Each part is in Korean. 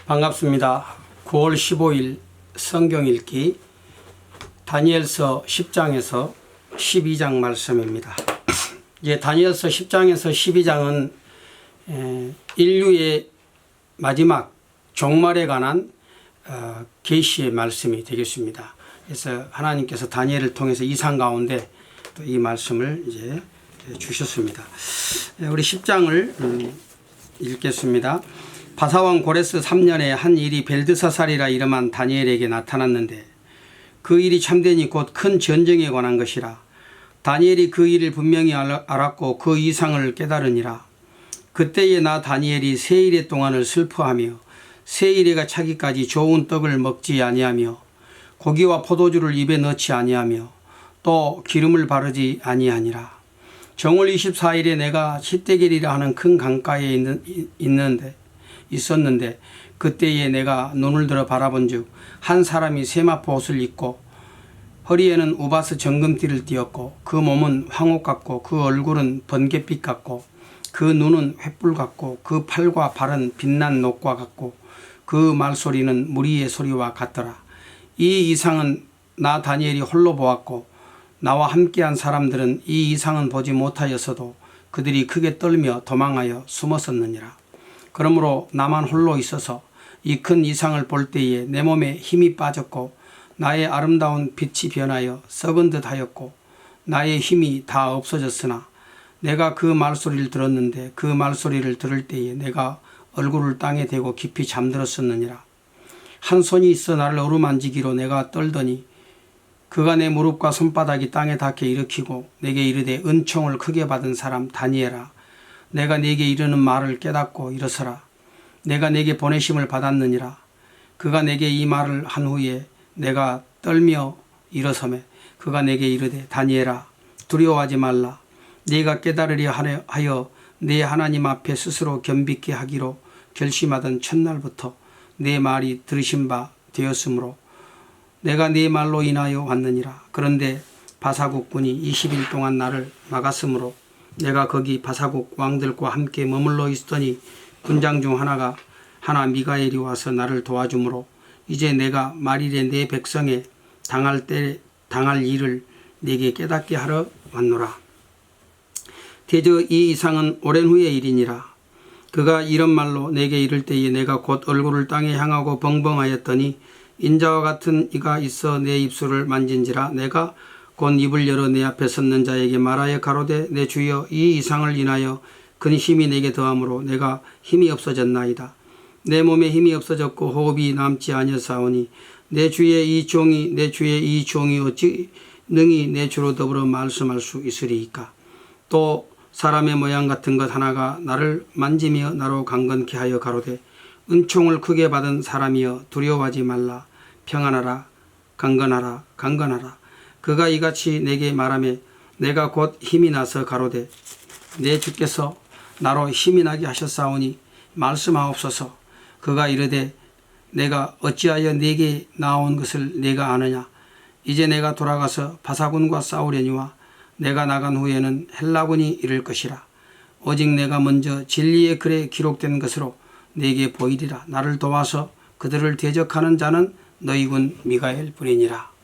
반갑습니다. 9월 15일 성경 읽기 다니엘서 10장에서 12장 말씀입니다. 이제 다니엘서 10장에서 12장은 인류의 마지막 종말에 관한 계시의 말씀이 되겠습니다. 그래서 하나님께서 다니엘을 통해서 이상 가운데 또 이 말씀을 이제 주셨습니다. 우리 10장을 읽겠습니다. 바사왕 고레스 3년에 한 일이 벨드사살이라 이름한 다니엘에게 나타났는데 그 일이 참되니 곧 큰 전쟁에 관한 것이라. 다니엘이 그 일을 분명히 알았고 그 이상을 깨달으니라. 그때에 나 다니엘이 세 일의 동안을 슬퍼하며 세 일에가 차기까지 좋은 떡을 먹지 아니하며 고기와 포도주를 입에 넣지 아니하며 또 기름을 바르지 아니하니라. 정월 24일에 내가 십대겔이라 하는 큰 강가에 있었는데 그때에 내가 눈을 들어 바라본즉 한 사람이 세마포 옷을 입고 허리에는 우바스 정금띠를 띠었고 그 몸은 황옥 같고 그 얼굴은 번갯빛 같고 그 눈은 횃불 같고 그 팔과 발은 빛난 녹과 같고 그 말소리는 무리의 소리와 같더라. 이 이상은 나 다니엘이 홀로 보았고 나와 함께한 사람들은 이 이상은 보지 못하였어도 그들이 크게 떨며 도망하여 숨었었느니라. 그러므로 나만 홀로 있어서 이 큰 이상을 볼 때에 내 몸에 힘이 빠졌고 나의 아름다운 빛이 변하여 썩은 듯 하였고 나의 힘이 다 없어졌으나 내가 그 말소리를 들었는데 그 말소리를 들을 때에 내가 얼굴을 땅에 대고 깊이 잠들었었느니라. 한 손이 있어 나를 어루만지기로 내가 떨더니 그가 내 무릎과 손바닥이 땅에 닿게 일으키고 내게 이르되 은총을 크게 받은 사람 다니엘아, 내가 네게 이르는 말을 깨닫고 일어서라. 내가 네게 보내심을 받았느니라. 그가 내게 이 말을 한 후에 내가 떨며 일어서매 그가 내게 이르되 다니엘아, 두려워하지 말라. 네가 깨달으려 하여 네 하나님 앞에 스스로 겸비케 하기로 결심하던 첫날부터 네 말이 들으신 바 되었으므로 내가 네 말로 인하여 왔느니라. 그런데 바사국 군이 20일 동안 나를 막았으므로 내가 거기 바사국 왕들과 함께 머물러 있었더니 군장 중 하나 미가엘이 와서 나를 도와주므로 이제 내가 말일에 내 백성에 당할 일을 내게 깨닫게 하러 왔노라. 대저 이 이상은 오랜 후의 일이니라. 그가 이런 말로 내게 이를 때에 내가 곧 얼굴을 땅에 향하고 벙벙하였더니 인자와 같은 이가 있어 내 입술을 만진지라. 내가 곧 입을 열어 내 앞에 섰는 자에게 말하여 가로되 내 주여, 이 이상을 인하여 큰 힘이 내게 더함으로 내가 힘이 없어졌나이다. 내 몸에 힘이 없어졌고 호흡이 남지 아니하사오니 내 주의 이 종이 어찌 능히 내 주로 더불어 말씀할 수 있으리이까. 또 사람의 모양 같은 것 하나가 나를 만지며 나로 강건케 하여 가로되 은총을 크게 받은 사람이여 두려워하지 말라. 평안하라. 강건하라. 그가 이같이 내게 말하며 내가 곧 힘이 나서 가로되 내 주께서 나로 힘이 나게 하셨사오니 말씀하옵소서. 그가 이르되 내가 어찌하여 네게 나온 것을 네가 아느냐. 이제 내가 돌아가서 바사군과 싸우려니와 내가 나간 후에는 헬라군이 이를 것이라. 오직 내가 먼저 진리의 글에 기록된 것으로 네게 보이리라. 나를 도와서 그들을 대적하는 자는 너희 군 미가엘 뿐이니라.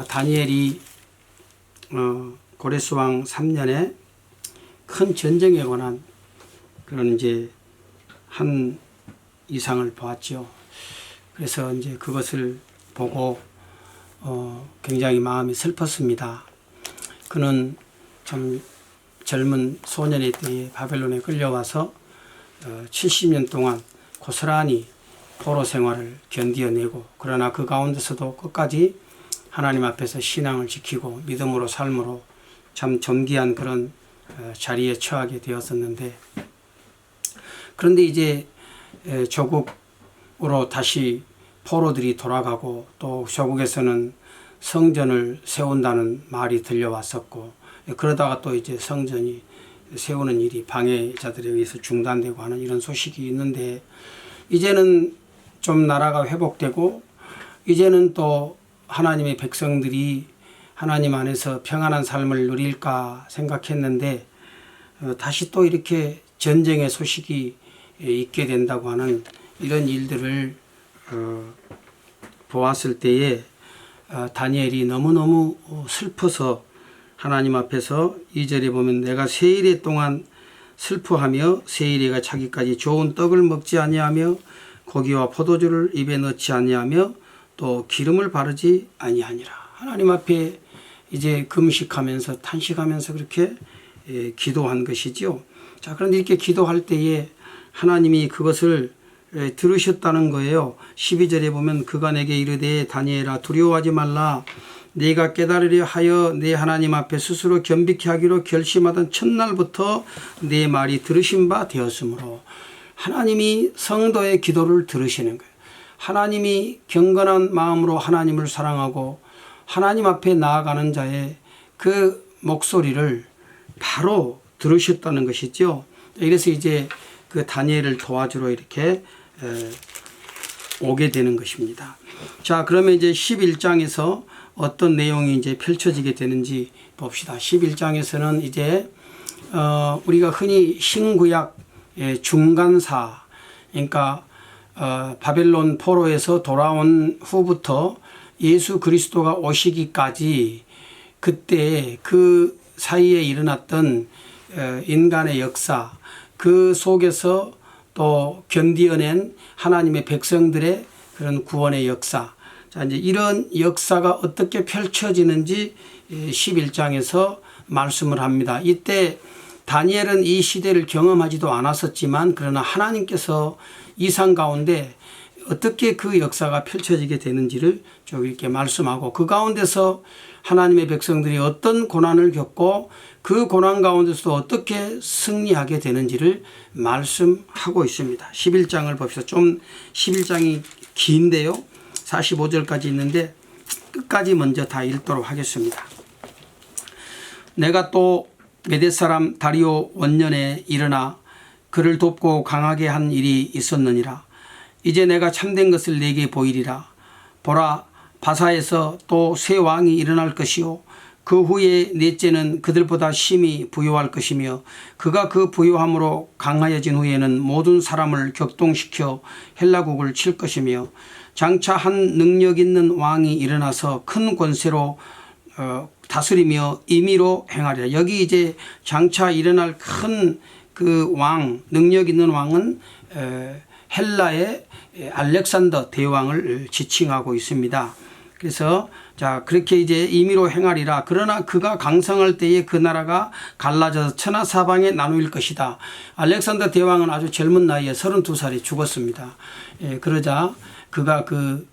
다니엘이 고레스 왕 3년에 큰 전쟁에 관한 그런 이제 한 이상을 보았죠. 그래서 이제 그것을 보고 굉장히 마음이 슬펐습니다. 그는 참 젊은 소년의 때에 바벨론에 끌려와서 70년 동안 고스란히 포로 생활을 견디어내고 그러나 그 가운데서도 끝까지 하나님 앞에서 신앙을 지키고 믿음으로 삶으로 참 존귀한 그런 자리에 처하게 되었었는데, 그런데 이제 조국으로 다시 포로들이 돌아가고 또 조국에서는 성전을 세운다는 말이 들려왔었고, 그러다가 또 이제 성전이 세우는 일이 방해자들에 의해서 중단되고 하는 이런 소식이 있는데, 이제는 좀 나라가 회복되고 이제는 또 하나님의 백성들이 하나님 안에서 평안한 삶을 누릴까 생각했는데 다시 또 이렇게 전쟁의 소식이 있게 된다고 하는 이런 일들을 보았을 때에 다니엘이 너무너무 슬퍼서 하나님 앞에서 2절에 보면 내가 세일에 동안 슬퍼하며 세일이가 차기까지 좋은 떡을 먹지 아니하며 고기와 포도주를 입에 넣지 아니하며 또 기름을 바르지 아니하니라. 하나님 앞에 이제 금식하면서 탄식하면서 그렇게 기도한 것이죠. 자, 그런데 이렇게 기도할 때에 하나님이 그것을 들으셨다는 거예요. 12절에 보면 그가 내게 이르되 다니엘아 두려워하지 말라. 네가 깨달으려 하여 내 하나님 앞에 스스로 겸비케 하기로 결심하던 첫날부터 내 말이 들으신 바 되었으므로 하나님이 성도의 기도를 들으시는 거예요. 하나님이 경건한 마음으로 하나님을 사랑하고 하나님 앞에 나아가는 자의 그 목소리를 바로 들으셨다는 것이죠. 그래서 이제 그 다니엘을 도와주러 이렇게 오게 되는 것입니다. 자, 그러면 이제 11장에서 어떤 내용이 이제 펼쳐지게 되는지 봅시다. 11장에서는 이제 우리가 흔히 신구약 중간사, 그러니까 바벨론 포로에서 돌아온 후부터 예수 그리스도가 오시기까지 그때 그 사이에 일어났던 인간의 역사, 그 속에서 또 견디어낸 하나님의 백성들의 그런 구원의 역사. 자, 이제 이런 역사가 어떻게 펼쳐지는지 11장에서 말씀을 합니다. 이때 다니엘은 이 시대를 경험하지도 않았었지만 그러나 하나님께서 이상 가운데 어떻게 그 역사가 펼쳐지게 되는지를 쭉 이렇게 말씀하고 그 가운데서 하나님의 백성들이 어떤 고난을 겪고 그 고난 가운데서도 어떻게 승리하게 되는지를 말씀하고 있습니다. 11장을 봅시다. 좀 11장이 긴데요. 45절까지 있는데 끝까지 먼저 다 읽도록 하겠습니다. 내가 또 메대 사람 다리오 원년에 일어나 그를 돕고 강하게 한 일이 있었느니라. 이제 내가 참된 것을 내게 보이리라. 보라, 바사에서 또 새 왕이 일어날 것이요 그 후에 넷째는 그들보다 심히 부요할 것이며 그가 그 부요함으로 강하여진 후에는 모든 사람을 격동시켜 헬라국을 칠 것이며 장차 한 능력 있는 왕이 일어나서 큰 권세로 다스리며 임의로 행하리라. 여기 이제 장차 일어날 큰 그 왕, 능력 있는 왕은 헬라의 알렉산더 대왕을 지칭하고 있습니다. 그래서 자, 그렇게 이제 임의로 행하리라. 그러나 그가 강성할 때에 그 나라가 갈라져서 천하사방에 나누일 것이다. 알렉산더 대왕은 아주 젊은 나이에 32살에 죽었습니다. 그러자 그가 그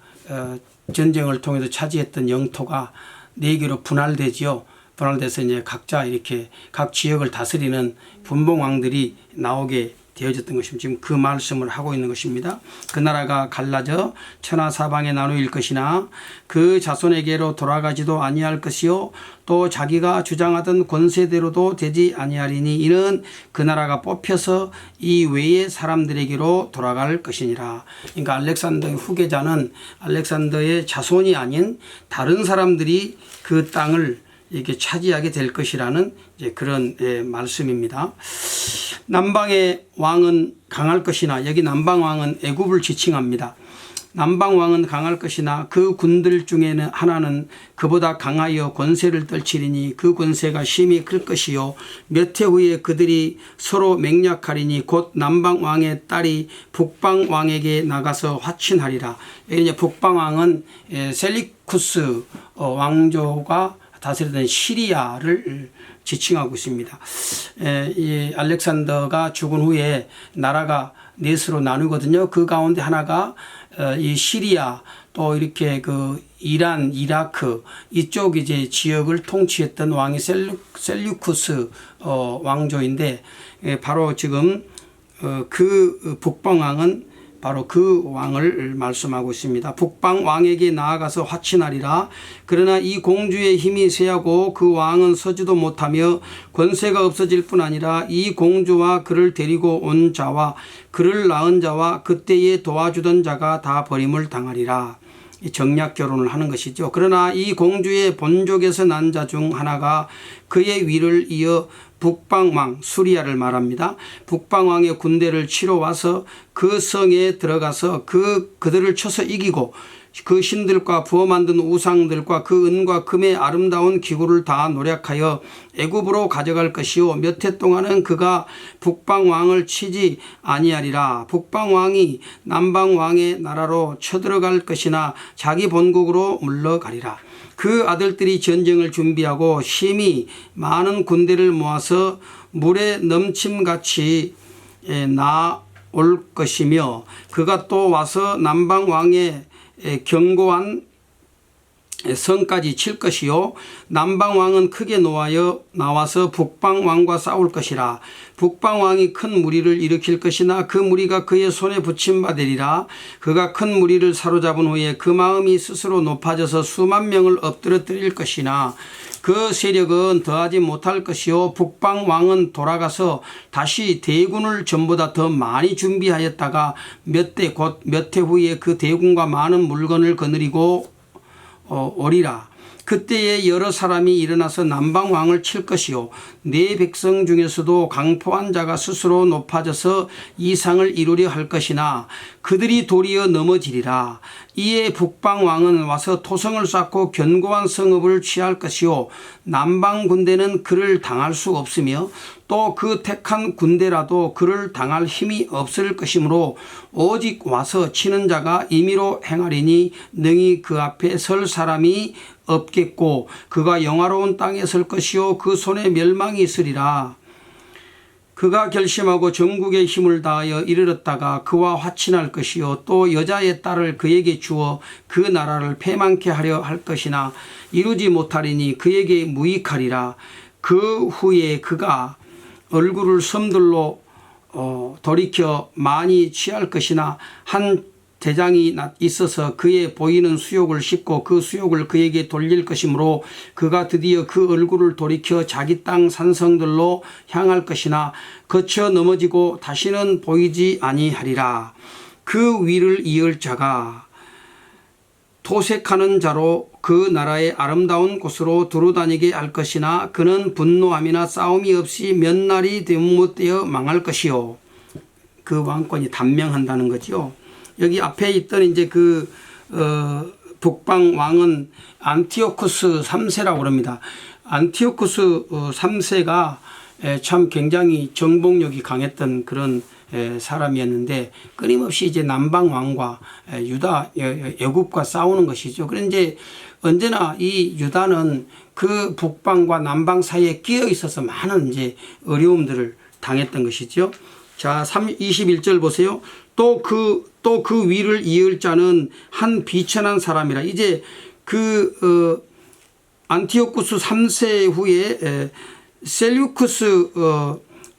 전쟁을 통해서 차지했던 영토가 4개로 분할되지요. 분할돼서 이제 각자 이렇게 각 지역을 다스리는 분봉왕들이 나오게 되어졌던 것입니다. 지금 그 말씀을 하고 있는 것입니다. 그 나라가 갈라져 천하사방에 나누일 것이나 그 자손에게로 돌아가지도 아니할 것이요 또 자기가 주장하던 권세대로도 되지 아니하리니 이는 그 나라가 뽑혀서 이 외의 사람들에게로 돌아갈 것이니라. 그러니까 알렉산더의 후계자는 알렉산더의 자손이 아닌 다른 사람들이 그 땅을 이렇게 차지하게 될 것이라는 이제 그런 말씀입니다. 남방의 왕은 강할 것이나 여기 남방 왕은 애굽을 지칭합니다. 남방 왕은 강할 것이나 그 군들 중에는 하나는 그보다 강하여 권세를 떨치리니 그 권세가 심히 클 것이요 몇 해 후에 그들이 서로 맹약하리니 곧 남방 왕의 딸이 북방 왕에게 나가서 화친하리라. 여기 이제 북방 왕은 셀리쿠스 왕조가 다스리던 시리아를 지칭하고 있습니다. 이 알렉산더가 죽은 후에 나라가 넷으로 나누거든요. 그 가운데 하나가 이 시리아 또 이렇게 그 이란, 이라크 이쪽 이제 지역을 통치했던 왕이 셀류쿠스 왕조인데 바로 지금 그 북방왕은 바로 그 왕을 말씀하고 있습니다. 북방 왕에게 나아가서 화친하리라. 그러나 이 공주의 힘이 쇠하고 그 왕은 서지도 못하며 권세가 없어질 뿐 아니라 이 공주와 그를 데리고 온 자와 그를 낳은 자와 그때에 도와주던 자가 다 버림을 당하리라. 정략 결혼을 하는 것이죠. 그러나 이 공주의 본족에서 난 자 중 하나가 그의 위를 이어 북방왕 수리아를 말합니다. 북방왕의 군대를 치러 와서 그 성에 들어가서 그들을 쳐서 이기고 그 신들과 부어 만든 우상들과 그 은과 금의 아름다운 기구를 다 노략하여 애굽으로 가져갈 것이요 몇 해 동안은 그가 북방왕을 치지 아니하리라. 북방왕이 남방왕의 나라로 쳐들어갈 것이나 자기 본국으로 물러가리라. 그 아들들이 전쟁을 준비하고 심히 많은 군대를 모아서 물에 넘침같이 나올 것이며 그가 또 와서 남방왕의 견고한 성까지 칠 것이요 남방왕은 크게 나와서 북방왕과 싸울 것이라. 북방왕이 큰 무리를 일으킬 것이나 그 무리가 그의 손에 붙임받으리라. 그가 큰 무리를 사로잡은 후에 그 마음이 스스로 높아져서 수만 명을 엎드러뜨릴 것이나 그 세력은 더하지 못할 것이요 북방왕은 돌아가서 다시 대군을 전보다 더 많이 준비하였다가 몇 해 후에 그 대군과 많은 물건을 거느리고 오리라. 그때에 여러 사람이 일어나서 남방왕을 칠 것이요 내 백성 중에서도 강포한 자가 스스로 높아져서 이상을 이루려 할 것이나 그들이 도리어 넘어지리라. 이에 북방왕은 와서 토성을 쌓고 견고한 성읍을 취할 것이요 남방 군대는 그를 당할 수 없으며 또 그 택한 군대라도 그를 당할 힘이 없을 것이므로 오직 와서 치는 자가 임의로 행하리니 능히 그 앞에 설 사람이 없겠고 그가 영화로운 땅에 설 것이요 그 손에 멸망이 있으리라. 그가 결심하고 전국의 힘을 다하여 이르렀다가 그와 화친할 것이요 또 여자의 딸을 그에게 주어 그 나라를 패망케 하려 할 것이나 이루지 못하리니 그에게 무익하리라. 그 후에 그가 얼굴을 섬들로 돌이켜 많이 취할 것이나 한 대장이 있어서 그의 보이는 수욕을 싣고 그 수욕을 그에게 돌릴 것이므로 그가 드디어 그 얼굴을 돌이켜 자기 땅 산성들로 향할 것이나 거쳐 넘어지고 다시는 보이지 아니하리라. 그 위를 이을 자가 도색하는 자로 그 나라의 아름다운 곳으로 두루다니게 할 것이나 그는 분노함이나 싸움이 없이 몇 날이 못되어 망할 것이요. 그 왕권이 단명한다는 거죠. 여기 앞에 있던 이제 북방 왕은 안티오쿠스 3세라고 그럽니다. 안티오쿠스 3세가 참 굉장히 정복력이 강했던 그런 사람이었는데 끊임없이 이제 남방 왕과 유다 애굽과 싸우는 것이죠. 그런데 언제나 이 유다는 그 북방과 남방 사이에 끼어 있어서 많은 이제 어려움들을 당했던 것이죠. 자, 21절 보세요. 또 그 위를 이을 자는 한 비천한 사람이라. 이제 안티오쿠스 3세 후에 셀류쿠스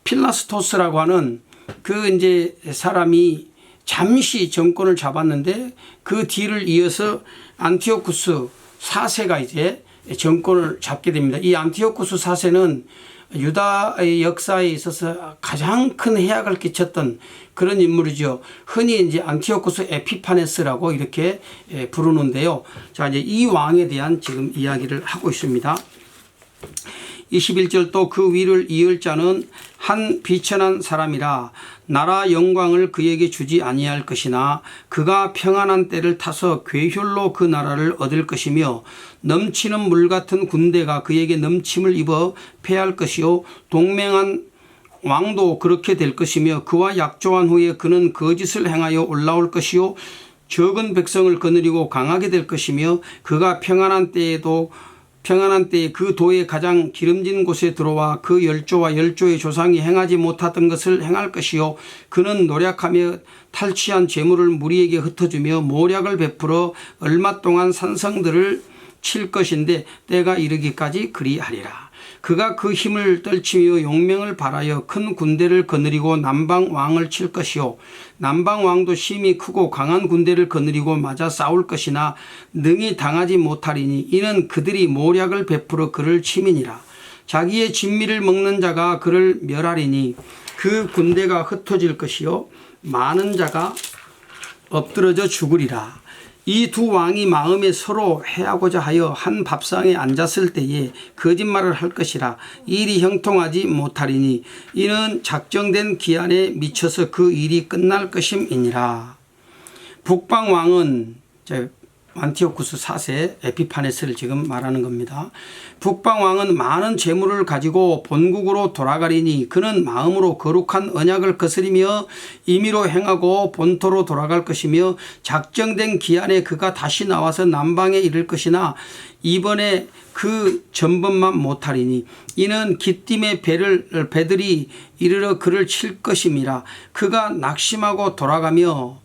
필라스토스라고 하는 그 이제 사람이 잠시 정권을 잡았는데 그 뒤를 이어서 안티오쿠스 4세가 이제 정권을 잡게 됩니다. 이 안티오쿠스 4세는 유다의 역사에 있어서 가장 큰 해악을 끼쳤던 그런 인물이죠. 흔히 이제 안티오쿠스 에피파네스라고 이렇게 부르는데요. 자, 이제 이 왕에 대한 지금 이야기를 하고 있습니다. 21절 또 그 위를 이을 자는 한 비천한 사람이라. 나라 영광을 그에게 주지 아니할 것이나 그가 평안한 때를 타서 괴혈로 그 나라를 얻을 것이며 넘치는 물 같은 군대가 그에게 넘침을 입어 패할 것이요 동맹한 왕도 그렇게 될 것이며 그와 약조한 후에 그는 거짓을 행하여 올라올 것이요 적은 백성을 거느리고 강하게 될 것이며 그가 평안한 때에 그 도의 가장 기름진 곳에 들어와 그 열조와 열조의 조상이 행하지 못하던 것을 행할 것이요 그는 노력하며 탈취한 재물을 무리에게 흩어주며 모략을 베풀어 얼마 동안 산성들을 칠 것인데 때가 이르기까지 그리하리라. 그가 그 힘을 떨치며 용명을 발하여 큰 군대를 거느리고 남방 왕을 칠 것이요 남방 왕도 심히 크고 강한 군대를 거느리고 맞아 싸울 것이나 능히 당하지 못하리니 이는 그들이 모략을 베풀어 그를 치민이라. 자기의 진미를 먹는 자가 그를 멸하리니 그 군대가 흩어질 것이요 많은 자가 엎드러져 죽으리라. 이 두 왕이 마음에 서로 해하고자 하여 한 밥상에 앉았을 때에 거짓말을 할 것이라 일이 형통하지 못하리니 이는 작정된 기한에 미쳐서 그 일이 끝날 것임이니라. 북방 왕은 안티오쿠스 4세 에피파네스를 지금 말하는 겁니다. 북방 왕은 많은 재물을 가지고 본국으로 돌아가리니 그는 마음으로 거룩한 언약을 거스리며 임의로 행하고 본토로 돌아갈 것이며 작정된 기한에 그가 다시 나와서 남방에 이를 것이나 이번에 그 전번만 못하리니 이는 기띔의 배들이 이르러 그를 칠 것임이라. 그가 낙심하고 돌아가며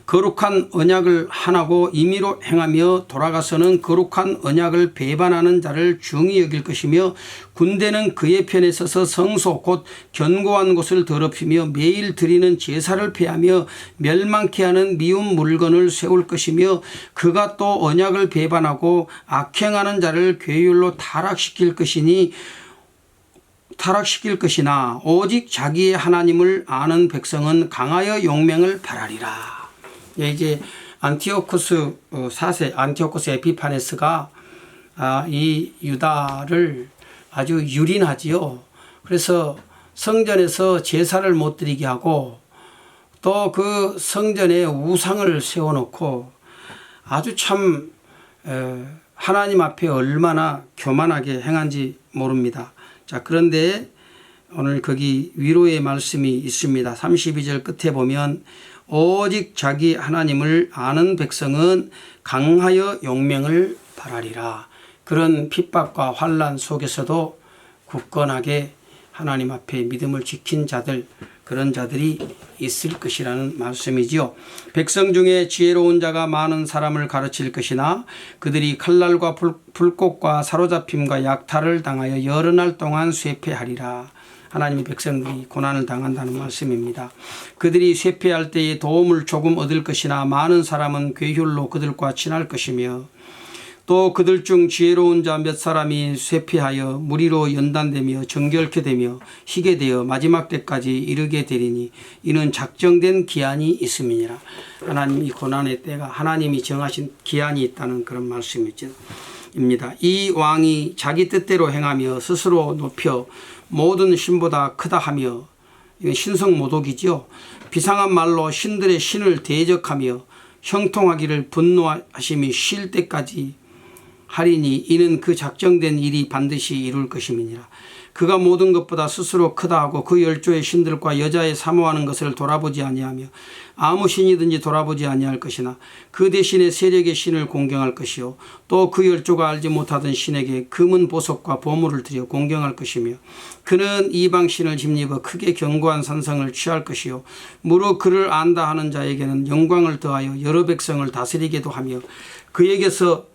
거룩한 언약을 하나고 임의로 행하며 돌아가서는 거룩한 언약을 배반하는 자를 중히 여길 것이며 군대는 그의 편에 서서 성소 곧 견고한 곳을 더럽히며 매일 드리는 제사를 폐하며 멸망케 하는 미운 물건을 세울 것이며 그가 또 언약을 배반하고 악행하는 자를 괴율로 타락시킬 것이나 오직 자기의 하나님을 아는 백성은 강하여 용맹을 발하리라. 이제 안티오쿠스 4세 안티오쿠스 에피파네스가 이 유다를 아주 유린하지요. 그래서 성전에서 제사를 못 드리게 하고 또 그 성전에 우상을 세워놓고 아주 참 하나님 앞에 얼마나 교만하게 행한지 모릅니다. 자, 그런데 오늘 거기 위로의 말씀이 있습니다. 32절 끝에 보면 오직 자기 하나님을 아는 백성은 강하여 용맹을 발하리라. 그런 핍박과 환난 속에서도 굳건하게 하나님 앞에 믿음을 지킨 자들, 그런 자들이 있을 것이라는 말씀이지요. 백성 중에 지혜로운 자가 많은 사람을 가르칠 것이나 그들이 칼날과 불꽃과 사로잡힘과 약탈을 당하여 여러 날 동안 쇠폐하리라. 하나님의 백성들이 고난을 당한다는 말씀입니다. 그들이 쇠폐할 때에 도움을 조금 얻을 것이나 많은 사람은 괴휼로 그들과 친할 것이며 또 그들 중 지혜로운 자 몇 사람이 쇠폐하여 무리로 연단되며 정결케 되며 희게 되어 마지막 때까지 이르게 되리니 이는 작정된 기한이 있음이니라. 하나님 이 고난의 때가 하나님이 정하신 기한이 있다는 그런 말씀이죠. 입니다. 이 왕이 자기 뜻대로 행하며 스스로 높여 모든 신보다 크다 하며, 이건 신성모독이죠. 비상한 말로 신들의 신을 대적하며 형통하기를 분노하심이 쉴 때까지 하리니 이는 그 작정된 일이 반드시 이룰 것임이니라. 그가 모든 것보다 스스로 크다 하고 그 열조의 신들과 여자의 사모하는 것을 돌아보지 아니하며 아무 신이든지 돌아보지 아니할 것이나 그 대신에 세력의 신을 공경할 것이요 또 그 열조가 알지 못하던 신에게 금은 보석과 보물을 드려 공경할 것이며 그는 이방 신을 짓입어 크게 견고한 산성을 취할 것이요 무릇 그를 안다 하는 자에게는 영광을 더하여 여러 백성을 다스리게도 하며 그에게서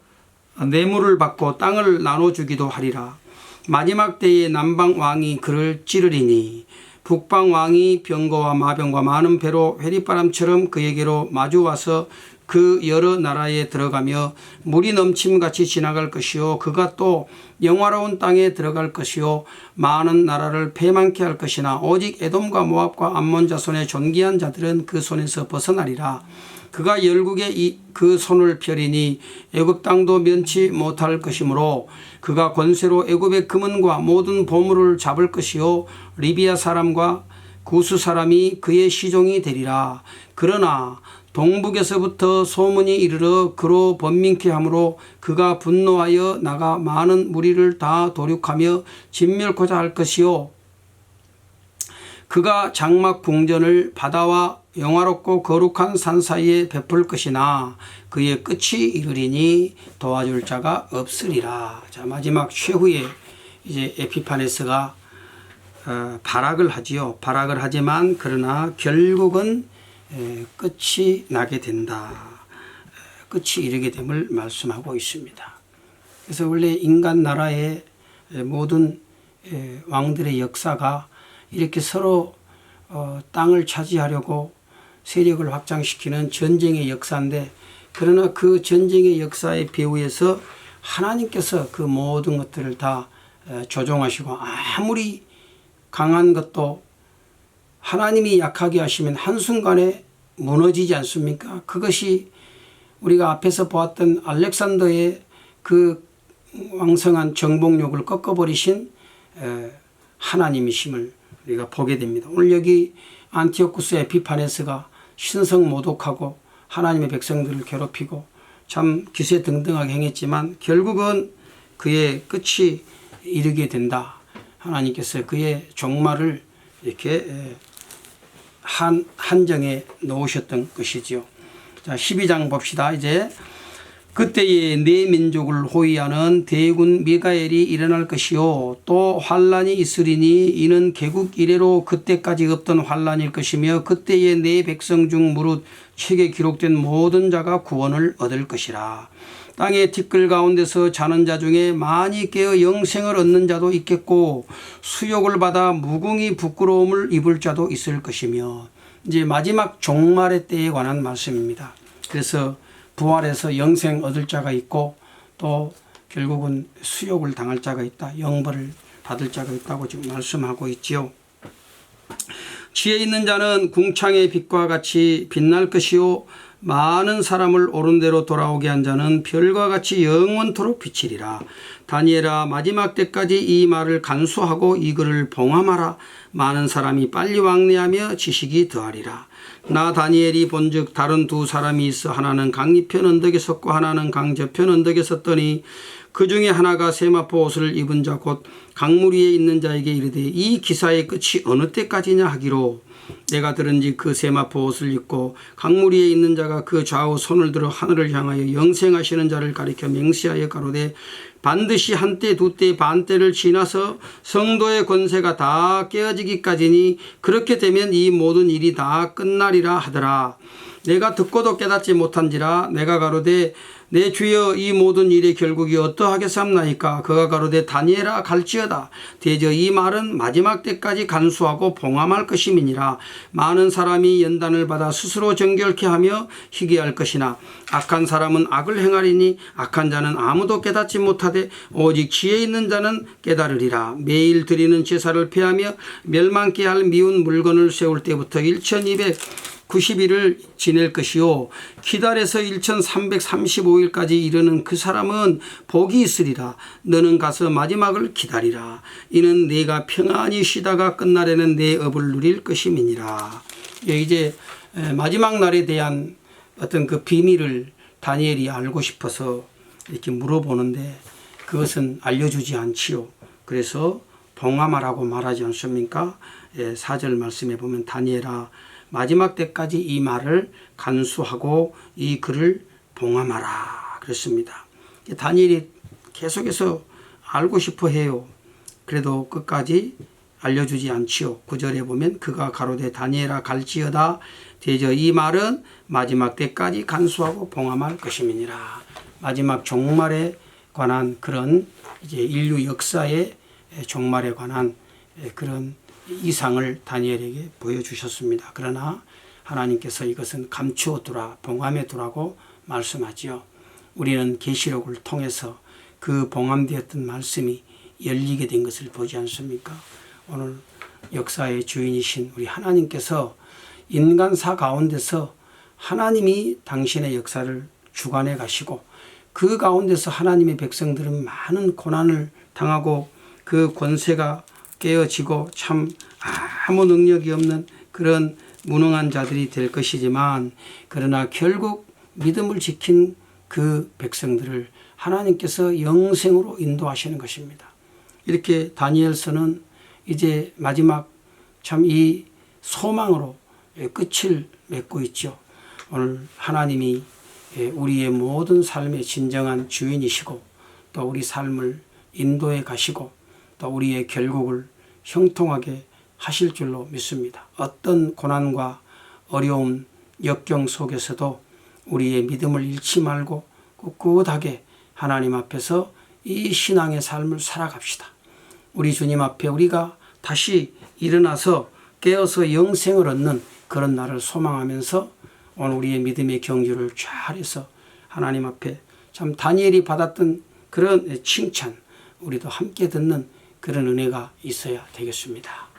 뇌물을 받고 땅을 나눠주기도 하리라. 마지막 때에 남방 왕이 그를 찌르리니 북방 왕이 병거와 마병과 많은 배로 회리바람처럼 그에게로 마주와서 그 여러 나라에 들어가며 물이 넘침같이 지나갈 것이요 그가 또 영화로운 땅에 들어갈 것이요 많은 나라를 패망케 할 것이나 오직 에돔과 모압과 암몬 자손의 존귀한 자들은 그 손에서 벗어나리라. 그가 열국에 그 손을 펴리니 애굽 땅도 면치 못할 것이므로 그가 권세로 애굽의 금은과 모든 보물을 잡을 것이요 리비아 사람과 구스 사람이 그의 시종이 되리라. 그러나 동북에서부터 소문이 이르러 그로 번민케 하므로 그가 분노하여 나가 많은 무리를 다 도륙하며 진멸코자 할 것이요 그가 장막 궁전을 바다와 영화롭고 거룩한 산 사이에 베풀 것이나 그의 끝이 이르리니 도와줄 자가 없으리라. 자, 마지막 최후에 이제 에피파네스가 발악을 하지요. 발악을 하지만 그러나 결국은 끝이 나게 된다. 끝이 이르게 됨을 말씀하고 있습니다. 그래서 원래 인간 나라의 모든 왕들의 역사가 이렇게 서로 땅을 차지하려고 세력을 확장시키는 전쟁의 역사인데 그러나 그 전쟁의 역사의 배후에서 하나님께서 그 모든 것들을 다 조종하시고 아무리 강한 것도 하나님이 약하게 하시면 한순간에 무너지지 않습니까? 그것이 우리가 앞에서 보았던 알렉산더의 그 왕성한 정복력을 꺾어버리신 하나님이심을 우리가 보게 됩니다. 오늘 여기 안티오쿠스 에피파네스가 신성 모독하고 하나님의 백성들을 괴롭히고 참 기세등등하게 행했지만 결국은 그의 끝이 이르게 된다. 하나님께서 그의 종말을 이렇게 한정해 놓으셨던 것이지요. 자, 12장 봅시다. 이제 그때에 네 민족을 호위하는 대군 미가엘이 일어날 것이요 또 환란이 있으리니 이는 개국 이래로 그때까지 없던 환란일 것이며 그때에 네 백성 중 무릇 책에 기록된 모든 자가 구원을 얻을 것이라. 땅의 티끌 가운데서 자는 자 중에 많이 깨어 영생을 얻는 자도 있겠고 수욕을 받아 무궁히 부끄러움을 입을 자도 있을 것이며, 이제 마지막 종말의 때에 관한 말씀입니다. 그래서 부활해서 영생 얻을 자가 있고 또 결국은 수욕을 당할 자가 있다. 영벌을 받을 자가 있다고 지금 말씀하고 있지요. 지혜 있는 자는 궁창의 빛과 같이 빛날 것이요 많은 사람을 옳은 대로 돌아오게 한 자는 별과 같이 영원토록 비치리라. 다니엘아, 마지막 때까지 이 말을 간수하고 이 글을 봉함하라. 많은 사람이 빨리 왕래하며 지식이 더하리라. 나 다니엘이 본즉 다른 두 사람이 있어 하나는 강리편 언덕에 섰고 하나는 강저편 언덕에 섰더니 그 중에 하나가 세마포 옷을 입은 자 곧 강물 위에 있는 자에게 이르되 이 기사의 끝이 어느 때까지냐 하기로, 내가 들은즉 그 세마포 옷을 입고 강물 위에 있는 자가 그 좌우 손을 들어 하늘을 향하여 영생하시는 자를 가리켜 맹세하여 가로되 반드시 한때 두때 반때를 지나서 성도의 권세가 다 깨어지기까지니 그렇게 되면 이 모든 일이 다 끝나리라 하더라. 내가 듣고도 깨닫지 못한지라. 내가 가로되 내 주여 이 모든 일의 결국이 어떠하겠삼나이까. 그가 가로되 다니엘아 갈지어다. 대저 이 말은 마지막 때까지 간수하고 봉함할 것임이니라. 많은 사람이 연단을 받아 스스로 정결케 하며 희귀할 것이나 악한 사람은 악을 행하리니 악한 자는 아무도 깨닫지 못하되 오직 지혜 있는 자는 깨달으리라. 매일 드리는 제사를 폐하며 멸망케 할 미운 물건을 세울 때부터 1290일을 지낼 것이요 기달에서 1335일까지 이르는 그 사람은 복이 있으리라. 너는 가서 마지막을 기다리라. 이는 네가 평안히 쉬다가 끝날에는 내 업을 누릴 것임이니라. 이제 마지막 날에 대한 어떤 그 비밀을 다니엘이 알고 싶어서 이렇게 물어보는데 그것은 알려주지 않지요. 그래서 봉함하라고 말하지 않습니까? 4절 말씀에 보면 다니엘아 마지막 때까지 이 말을 간수하고 이 글을 봉함하라 그랬습니다. 다니엘이 계속해서 알고 싶어 해요. 그래도 끝까지 알려주지 않지요. 9절에 보면 그가 가로되 다니엘아 갈지어다. 대저 이 말은 마지막 때까지 간수하고 봉함할 것임이니라. 마지막 종말에 관한 그런 이제 인류 역사의 종말에 관한 그런 이상을 다니엘에게 보여주셨습니다. 그러나 하나님께서 이것은 감추어 두라, 봉함해 두라고 말씀하지요. 우리는 계시록을 통해서 그 봉함되었던 말씀이 열리게 된 것을 보지 않습니까? 오늘 역사의 주인이신 우리 하나님께서 인간사 가운데서 하나님이 당신의 역사를 주관해 가시고 그 가운데서 하나님의 백성들은 많은 고난을 당하고 그 권세가 깨어지고 참 아무 능력이 없는 그런 무능한 자들이 될 것이지만, 그러나 결국 믿음을 지킨 그 백성들을 하나님께서 영생으로 인도하시는 것입니다. 이렇게 다니엘서는 이제 마지막 참 이 소망으로 끝을 맺고 있죠. 오늘 하나님이 우리의 모든 삶의 진정한 주인이시고 또 우리 삶을 인도해 가시고 또 우리의 결국을 형통하게 하실 줄로 믿습니다. 어떤 고난과 어려움, 역경 속에서도 우리의 믿음을 잃지 말고 꿋꿋하게 하나님 앞에서 이 신앙의 삶을 살아갑시다. 우리 주님 앞에 우리가 다시 일어나서 깨어서 영생을 얻는 그런 날을 소망하면서 오늘 우리의 믿음의 경주를 잘해서 하나님 앞에 참 다니엘이 받았던 그런 칭찬 우리도 함께 듣는 그런 은혜가 있어야 되겠습니다.